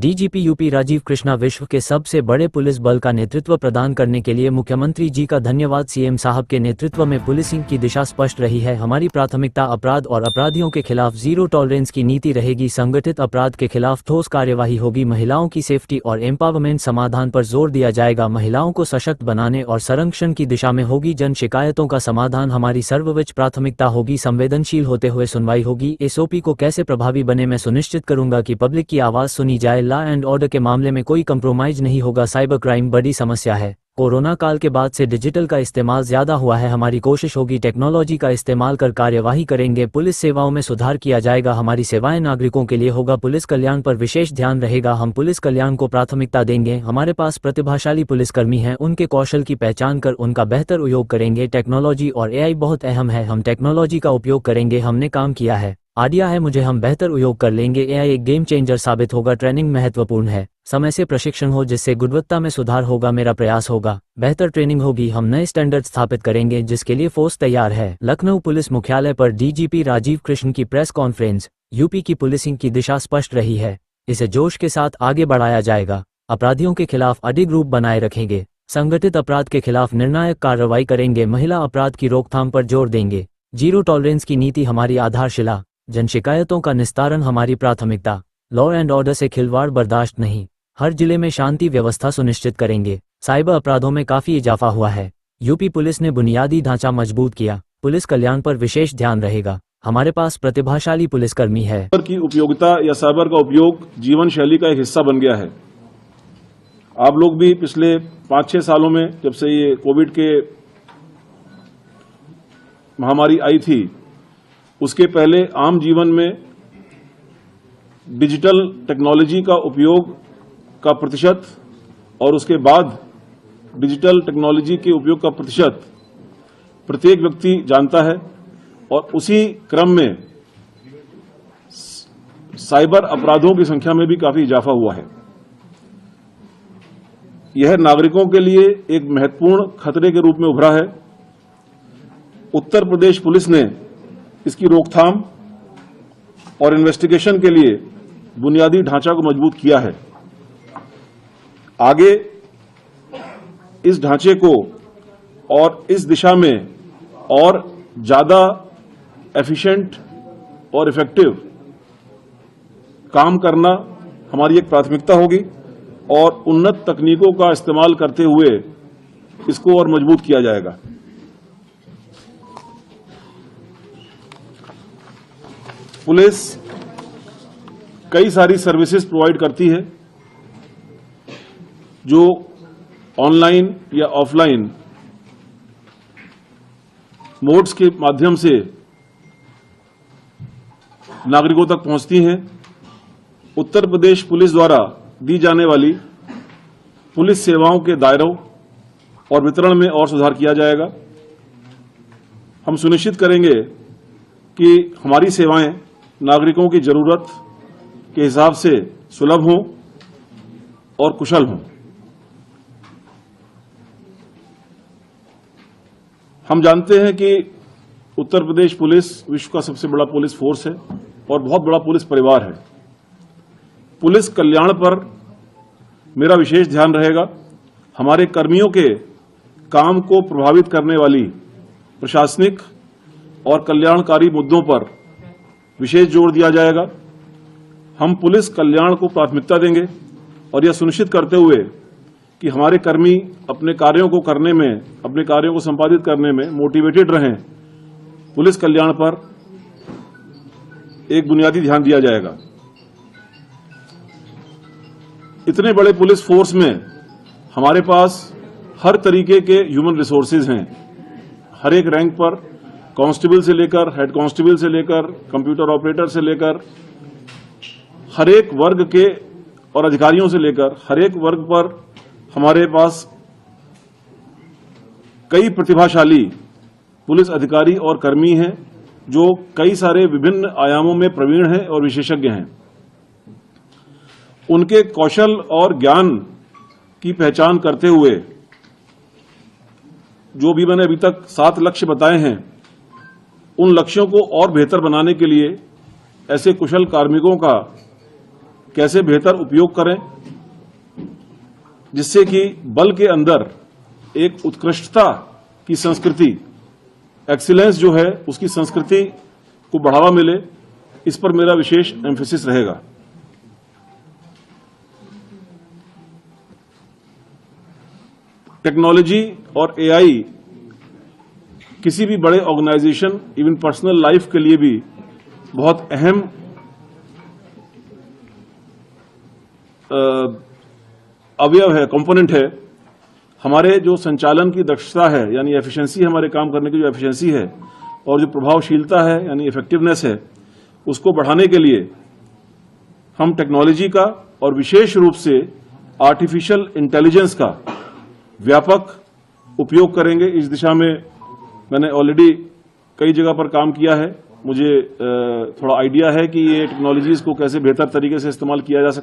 DGP UP Rajiv Krishna विश्व के सबसे बड़े पुलिस बल का नेतृत्व प्रदान करने के लिए मुख्यमंत्री जी का धन्यवाद। सीएम साहब के नेतृत्व में पुलिसिंग की दिशा स्पष्ट रही है। हमारी प्राथमिकता अपराध और अपराधियों के खिलाफ जीरो टॉलरेंस की नीति रहेगी। संगठित अपराध के खिलाफ ठोस कार्यवाही होगी। महिलाओं की सेफ्टी और एम्पावरमेंट समाधान पर जोर दिया जाएगा। महिलाओं को सशक्त बनाने और संरक्षण की दिशा में होगी। जन शिकायतों का समाधान हमारी सर्वोच्च प्राथमिकता होगी। संवेदनशील होते हुए सुनवाई होगी। एसओपी को कैसे प्रभावी बने, मैं सुनिश्चित करूंगा कि पब्लिक की आवाज सुनी जाए। लॉ एंड ऑर्डर के मामले में कोई कंप्रोमाइज नहीं होगा। साइबर क्राइम बड़ी समस्या है। कोरोना काल के बाद से डिजिटल का इस्तेमाल ज्यादा हुआ है। हमारी कोशिश होगी टेक्नोलॉजी का इस्तेमाल कर कार्यवाही करेंगे। पुलिस सेवाओं में सुधार किया जाएगा। हमारी सेवाएं नागरिकों के लिए होगा। पुलिस कल्याण पर विशेष ध्यान रहेगा। हम पुलिस कल्याण को प्राथमिकता देंगे। हमारे पास प्रतिभाशाली पुलिसकर्मी हैं, उनके कौशल की पहचान कर उनका बेहतर उपयोग करेंगे। टेक्नोलॉजी और एआई बहुत अहम है। हम टेक्नोलॉजी का उपयोग करेंगे। हमने काम किया है, आइडिया है मुझे, हम बेहतर उपयोग कर लेंगे। एआई एक गेम चेंजर साबित होगा। ट्रेनिंग महत्वपूर्ण है। समय से प्रशिक्षण हो जिससे गुणवत्ता में सुधार होगा। मेरा प्रयास होगा बेहतर ट्रेनिंग होगी। हम नए स्टैंडर्ड स्थापित करेंगे जिसके लिए फोर्स तैयार है। लखनऊ पुलिस मुख्यालय पर डीजीपी राजीव कृष्ण की प्रेस कॉन्फ्रेंस। यूपी की पुलिसिंग की दिशा स्पष्ट रही है, इसे जोश के साथ आगे बढ़ाया जाएगा। अपराधियों के खिलाफ अडिग रूप बनाए रखेंगे। संगठित अपराध के खिलाफ निर्णायक कार्रवाई करेंगे। महिला अपराध की रोकथाम पर जोर देंगे। जीरो टॉलरेंस की नीति हमारी आधारशिला। जन शिकायतों का निस्तारण हमारी प्राथमिकता। लॉ एंड ऑर्डर से खिलवाड़ बर्दाश्त नहीं। हर जिले में शांति व्यवस्था सुनिश्चित करेंगे। साइबर अपराधों में काफी इजाफा हुआ है। यूपी पुलिस ने बुनियादी ढांचा मजबूत किया। पुलिस कल्याण पर विशेष ध्यान रहेगा। हमारे पास प्रतिभाशाली पुलिसकर्मी है। साइबर की उपयोगिता या साइबर का उपयोग जीवन शैली का एक हिस्सा बन गया है। आप लोग भी पिछले 5-6 सालों में, जब से ये कोविड के महामारी आई थी, उसके पहले आम जीवन में डिजिटल टेक्नोलॉजी का उपयोग का प्रतिशत और उसके बाद डिजिटल टेक्नोलॉजी के उपयोग का प्रतिशत प्रत्येक व्यक्ति जानता है, और उसी क्रम में साइबर अपराधों की संख्या में भी काफी इजाफा हुआ है। यह नागरिकों के लिए एक महत्वपूर्ण खतरे के रूप में उभरा है। उत्तर प्रदेश पुलिस ने इसकी रोकथाम और इन्वेस्टिगेशन के लिए बुनियादी ढांचा को मजबूत किया है। आगे इस ढांचे को और इस दिशा में और ज्यादा एफिशिएंट और इफेक्टिव काम करना हमारी एक प्राथमिकता होगी, और उन्नत तकनीकों का इस्तेमाल करते हुए इसको और मजबूत किया जाएगा। पुलिस कई सारी सर्विसेज प्रोवाइड करती है जो ऑनलाइन या ऑफलाइन मोड्स के माध्यम से नागरिकों तक पहुंचती हैं। उत्तर प्रदेश पुलिस द्वारा दी जाने वाली पुलिस सेवाओं के दायरों और वितरण में और सुधार किया जाएगा। हम सुनिश्चित करेंगे कि हमारी सेवाएं नागरिकों की जरूरत के हिसाब से सुलभ हों और कुशल हों। हम जानते हैं कि उत्तर प्रदेश पुलिस विश्व का सबसे बड़ा पुलिस फोर्स है और बहुत बड़ा पुलिस परिवार है। पुलिस कल्याण पर मेरा विशेष ध्यान रहेगा। हमारे कर्मियों के काम को प्रभावित करने वाली प्रशासनिक और कल्याणकारी मुद्दों पर विशेष जोर दिया जाएगा। हम पुलिस कल्याण को प्राथमिकता देंगे और यह सुनिश्चित करते हुए कि हमारे कर्मी अपने कार्यों को करने में, अपने कार्यों को संपादित करने में मोटिवेटेड रहें। पुलिस कल्याण पर एक बुनियादी ध्यान दिया जाएगा। इतने बड़े पुलिस फोर्स में हमारे पास हर तरीके के ह्यूमन रिसोर्सेज हैं। हर एक रैंक पर, कांस्टेबल से लेकर हेड कांस्टेबल से लेकर कंप्यूटर ऑपरेटर से लेकर हर एक वर्ग के और अधिकारियों से लेकर हर एक वर्ग पर हमारे पास कई प्रतिभाशाली पुलिस अधिकारी और कर्मी हैं जो कई सारे विभिन्न आयामों में प्रवीण हैं और विशेषज्ञ हैं। उनके कौशल और ज्ञान की पहचान करते हुए जो भी मैंने अभी तक 7 लक्ष्य बताए हैं, उन लक्ष्यों को और बेहतर बनाने के लिए ऐसे कुशल कार्मिकों का कैसे बेहतर उपयोग करें, जिससे कि बल के अंदर एक उत्कृष्टता की संस्कृति, एक्सीलेंस जो है उसकी संस्कृति को बढ़ावा मिले, इस पर मेरा विशेष एम्फेसिस रहेगा। टेक्नोलॉजी और एआई किसी भी बड़े ऑर्गेनाइजेशन, इवन पर्सनल लाइफ के लिए भी बहुत अहम अवयव है, कंपोनेंट है। हमारे जो संचालन की दक्षता है, यानी एफिशिएंसी, हमारे काम करने की जो एफिशिएंसी है और जो प्रभावशीलता है यानी इफेक्टिवनेस है, उसको बढ़ाने के लिए हम टेक्नोलॉजी का और विशेष रूप से आर्टिफिशियल इंटेलिजेंस का व्यापक उपयोग करेंगे। इस दिशा में मैंने ऑलरेडी कई जगह पर काम किया है। मुझे थोड़ा आइडिया है कि ये टेक्नोलॉजीज को कैसे बेहतर तरीके से इस्तेमाल किया जा सकता है।